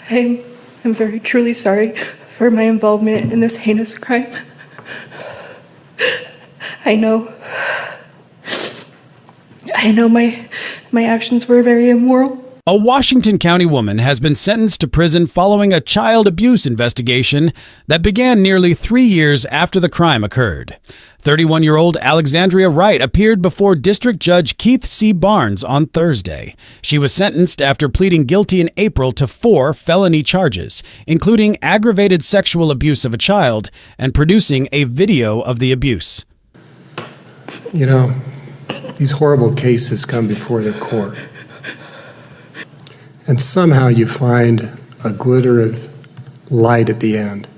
I'm very truly sorry for my involvement in this heinous crime. I know my actions were very immoral. A Washington County woman has been sentenced to prison following a child abuse investigation that began nearly 3 years after the crime occurred. 31-year-old Alexandria Wright appeared before District Judge Keith C. Barnes on Thursday. She was sentenced after pleading guilty in April to 4 felony charges, including aggravated sexual abuse of a child and producing a video of the abuse. You know, these horrible cases come before the court. And somehow you find a glitter of light at the end.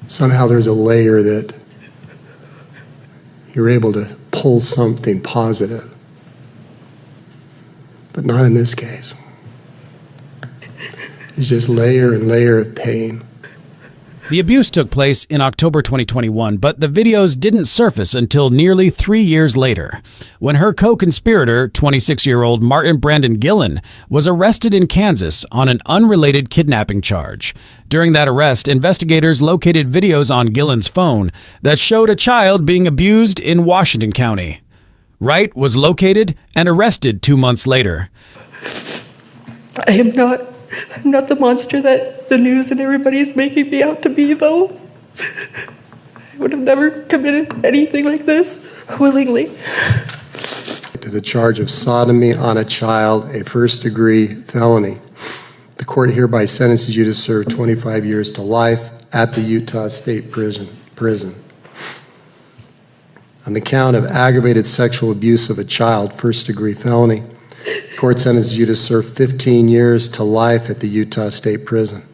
Somehow there's a layer that you're able to pull something positive. But not in this case. It's just layer and layer of pain. The abuse took place in October 2021, but the videos didn't surface until nearly 3 years later, when her co-conspirator, 26-year-old Martin Brandon Gillen, was arrested in Kansas on an unrelated kidnapping charge. During that arrest, investigators located videos on Gillen's phone that showed a child being abused in Washington County. Wright was located and arrested 2 months later. I'm not the monster that the news and everybody's making me out to be, though. I would have never committed anything like this willingly. To the charge of sodomy on a child, a first-degree felony. The court hereby sentences you to serve 25 years to life at the Utah State Prison. On the count of aggravated sexual abuse of a child, first-degree felony, the court sentences you to serve 15 years to life at the Utah State Prison.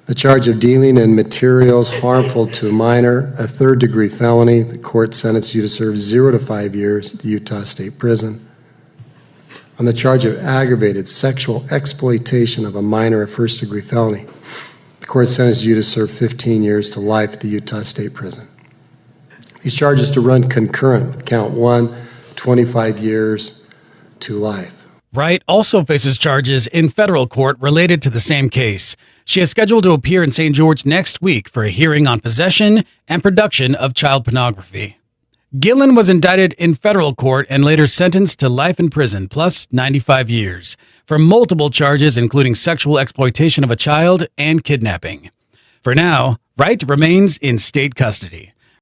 The charge of dealing in materials harmful to a minor, a third-degree felony, the court sentences you to serve 0 to 5 years at the Utah State Prison. On the charge of aggravated sexual exploitation of a minor, a first-degree felony, the court sentences you to serve 15 years to life at the Utah State Prison. These charges to run concurrent with count 1, 25 years to life. Wright also faces charges in federal court related to the same case. She is scheduled to appear in St. George next week for a hearing on possession and production of child pornography. Gillen was indicted in federal court and later sentenced to life in prison plus 95 years for multiple charges including sexual exploitation of a child and kidnapping. For now, Wright remains in state custody.